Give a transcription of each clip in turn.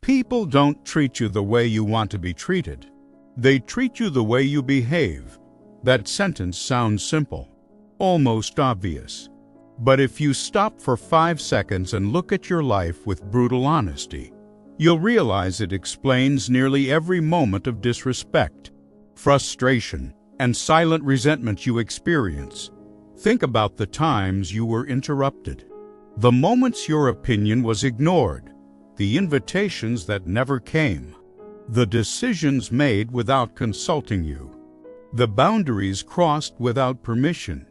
People don't treat you the way you want to be treated. They treat you the way you behave. That sentence sounds simple, almost obvious. But if you stop for 5 seconds and look at your life with brutal honesty, you'll realize it explains nearly every moment of disrespect, frustration, and silent resentment you experience. Think about the times you were interrupted, the moments your opinion was ignored, the invitations that never came, the decisions made without consulting you, the boundaries crossed without permission.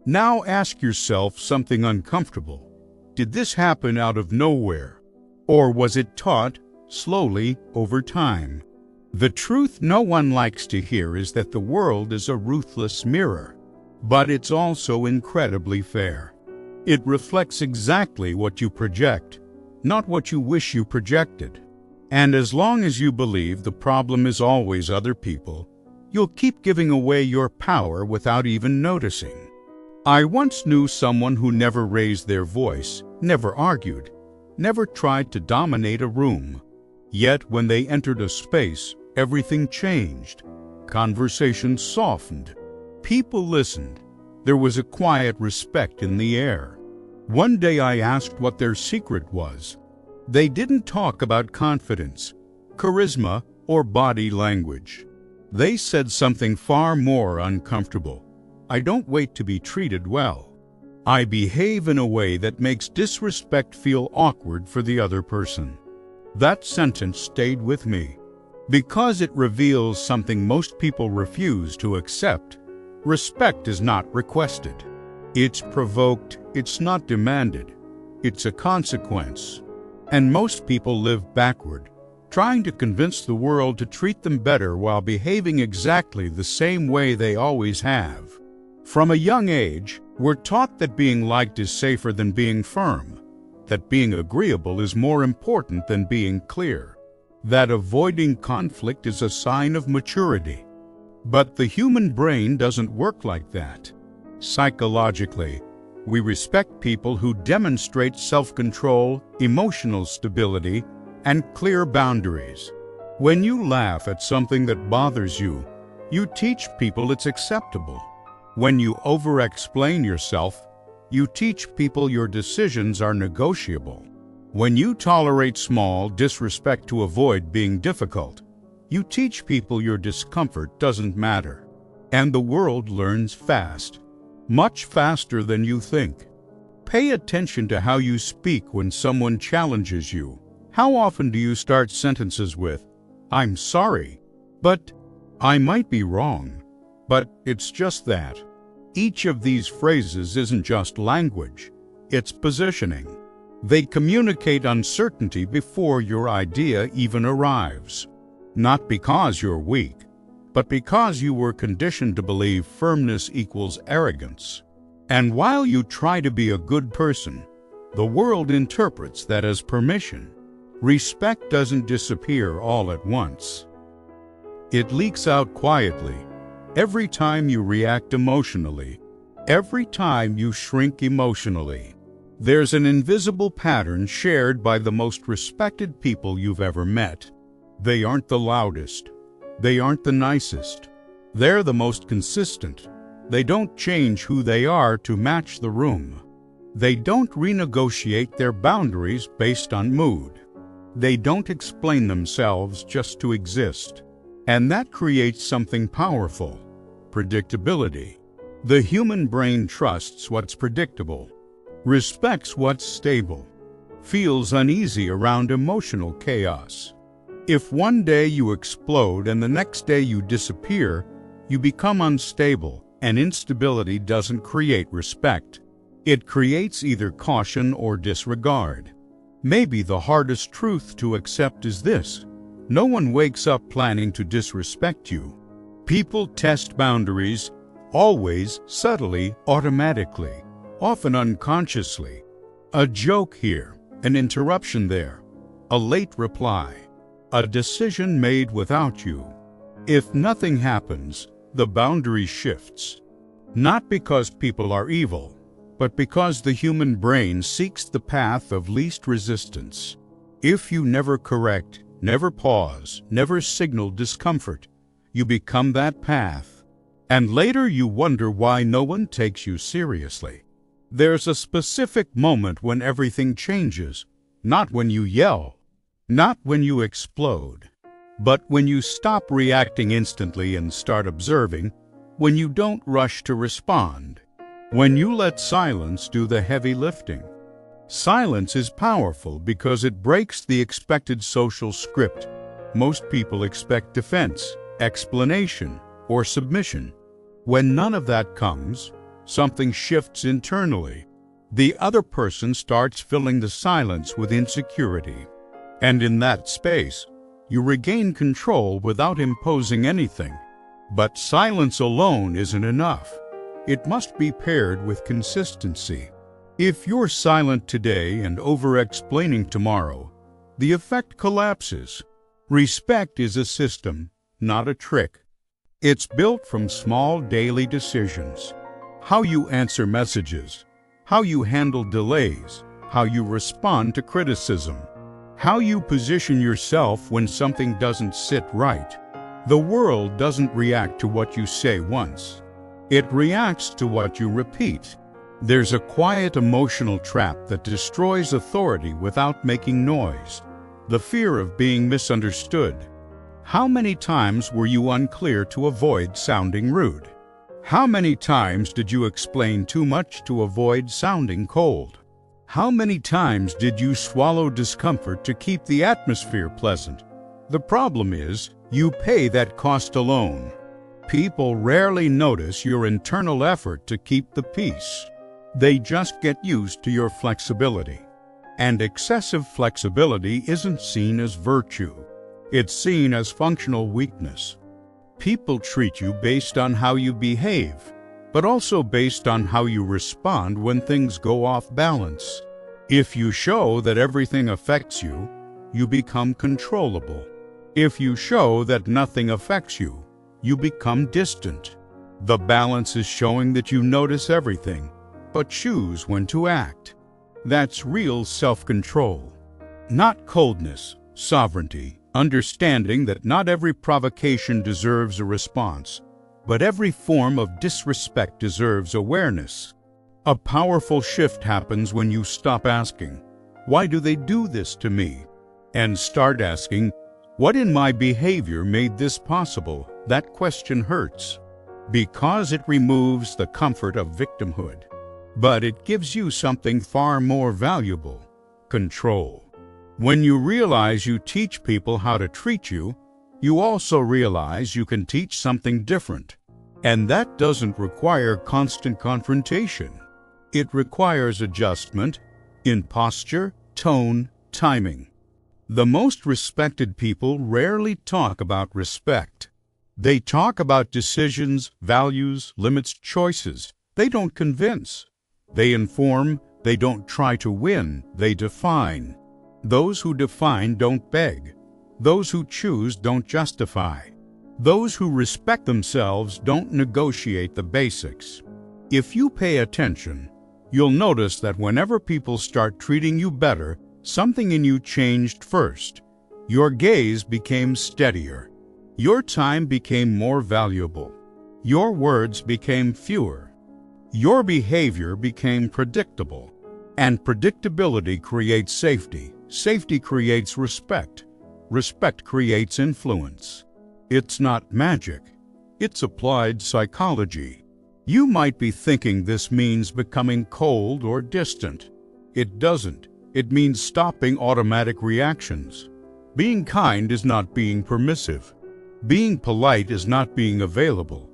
Now ask yourself something uncomfortable. Did this happen out of nowhere? Or was it taught slowly over time? The truth no one likes to hear is that the world is a ruthless mirror, but it's also incredibly fair. It reflects exactly what you project, not what you wish you projected. And as long as you believe the problem is always other people, you'll keep giving away your power without even noticing. I once knew someone who never raised their voice, never argued, never tried to dominate a room. Yet when they entered a space, everything changed. Conversations softened. People listened. There was a quiet respect in the air. One day I asked what their secret was. They didn't talk about confidence, charisma, or body language. They said something far more uncomfortable. I don't wait to be treated well. I behave in a way that makes disrespect feel awkward for the other person. That sentence stayed with me because it reveals something most people refuse to accept. Respect is not requested. It's provoked, it's not demanded. It's a consequence. And most people live backward, trying to convince the world to treat them better while behaving exactly the same way they always have. From a young age, we're taught that being liked is safer than being firm, that being agreeable is more important than being clear, that avoiding conflict is a sign of maturity. But the human brain doesn't work like that. Psychologically, we respect people who demonstrate self-control, emotional stability, and clear boundaries. When you laugh at something that bothers you, you teach people it's acceptable. When you over-explain yourself, you teach people your decisions are negotiable. When you tolerate small disrespect to avoid being difficult, you teach people your discomfort doesn't matter. And the world learns fast, much faster than you think. Pay attention to how you speak when someone challenges you. How often do you start sentences with, "I'm sorry, but," "I might be wrong, but it's just that." Each of these phrases isn't just language, it's positioning. They communicate uncertainty before your idea even arrives. Not because you're weak, but because you were conditioned to believe firmness equals arrogance. And while you try to be a good person, the world interprets that as permission. Respect doesn't disappear all at once. It leaks out quietly. Every time you react emotionally, every time you shrink emotionally, there's an invisible pattern shared by the most respected people you've ever met. They aren't the loudest. They aren't the nicest. They're the most consistent. They don't change who they are to match the room. They don't renegotiate their boundaries based on mood. They don't explain themselves just to exist. And that creates something powerful: predictability. The human brain trusts what's predictable, respects what's stable, feels uneasy around emotional chaos. If one day you explode and the next day you disappear, you become unstable, and instability doesn't create respect. It creates either caution or disregard. Maybe the hardest truth to accept is this: no one wakes up planning to disrespect you. People test boundaries, always, subtly, automatically, often unconsciously. A joke here, an interruption there, a late reply, a decision made without you. If nothing happens, the boundary shifts. Not because people are evil, but because the human brain seeks the path of least resistance. If you never correct, never pause, never signal discomfort, you become that path. And later you wonder why no one takes you seriously. There's a specific moment when everything changes, not when you yell, not when you explode, but when you stop reacting instantly and start observing, when you don't rush to respond, when you let silence do the heavy lifting. Silence is powerful because it breaks the expected social script. Most people expect defense, explanation, or submission. When none of that comes, something shifts internally. The other person starts filling the silence with insecurity. And in that space, you regain control without imposing anything. But silence alone isn't enough. It must be paired with consistency. If you're silent today and over-explaining tomorrow, the effect collapses. Respect is a system, not a trick. It's built from small daily decisions. How you answer messages, how you handle delays, how you respond to criticism, how you position yourself when something doesn't sit right. The world doesn't react to what you say once. It reacts to what you repeat. There's a quiet emotional trap that destroys authority without making noise. The fear of being misunderstood. How many times were you unclear to avoid sounding rude? How many times did you explain too much to avoid sounding cold? How many times did you swallow discomfort to keep the atmosphere pleasant? The problem is, you pay that cost alone. People rarely notice your internal effort to keep the peace. They just get used to your flexibility. And excessive flexibility isn't seen as virtue. It's seen as functional weakness. People treat you based on how you behave, but also based on how you respond when things go off balance. If you show that everything affects you, you become controllable. If you show that nothing affects you, you become distant. The balance is showing that you notice everything, but choose when to act. That's real self-control. Not coldness, sovereignty, understanding that not every provocation deserves a response, but every form of disrespect deserves awareness. A powerful shift happens when you stop asking, "Why do they do this to me?" and start asking, "What in my behavior made this possible?" That question hurts, because it removes the comfort of victimhood. But it gives you something far more valuable: control. When you realize you teach people how to treat you, you also realize you can teach something different. And that doesn't require constant confrontation. It requires adjustment in posture, tone, timing. The most respected people rarely talk about respect. They talk about decisions, values, limits, choices. They don't convince. They inform. They don't try to win. They define. Those who define don't beg. Those who choose don't justify. Those who respect themselves don't negotiate the basics. If you pay attention, you'll notice that whenever people start treating you better, something in you changed first. Your gaze became steadier. Your time became more valuable. Your words became fewer. Your behavior became predictable. And predictability creates safety. Safety creates respect. Respect creates influence. It's not magic. It's applied psychology. You might be thinking this means becoming cold or distant. It doesn't. It means stopping automatic reactions. Being kind is not being permissive. Being polite is not being available.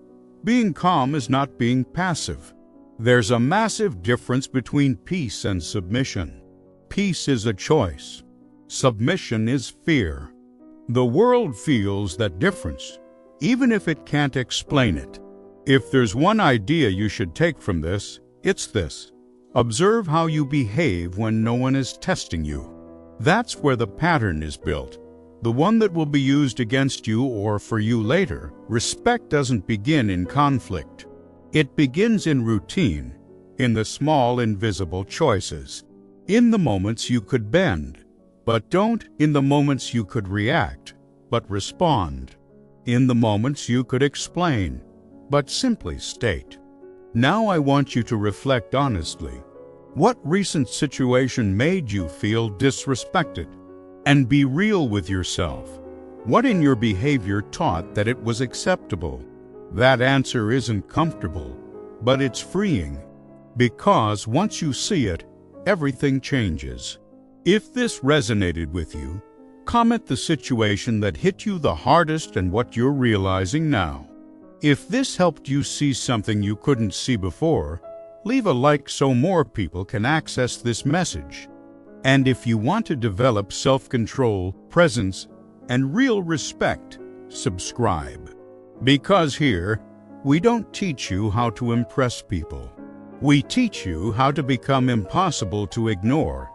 Being calm is not being passive. There's a massive difference between peace and submission. Peace is a choice. Submission is fear. The world feels that difference, even if it can't explain it. If there's one idea you should take from this, it's this: observe how you behave when no one is testing you. That's where the pattern is built, the one that will be used against you or for you later. Respect doesn't begin in conflict. It begins in routine, in the small invisible choices. In the moments you could bend, But don't in the moments you could react, but respond. In the moments you could explain, but simply state. Now I want you to reflect honestly. What recent situation made you feel disrespected? And be real with yourself. What in your behavior taught that it was acceptable? That answer isn't comfortable, but it's freeing. Because once you see it, everything changes. If this resonated with you, comment the situation that hit you the hardest and what you're realizing now. If this helped you see something you couldn't see before, leave a like so more people can access this message. And if you want to develop self-control, presence, and real respect, subscribe. Because here, we don't teach you how to impress people. We teach you how to become impossible to ignore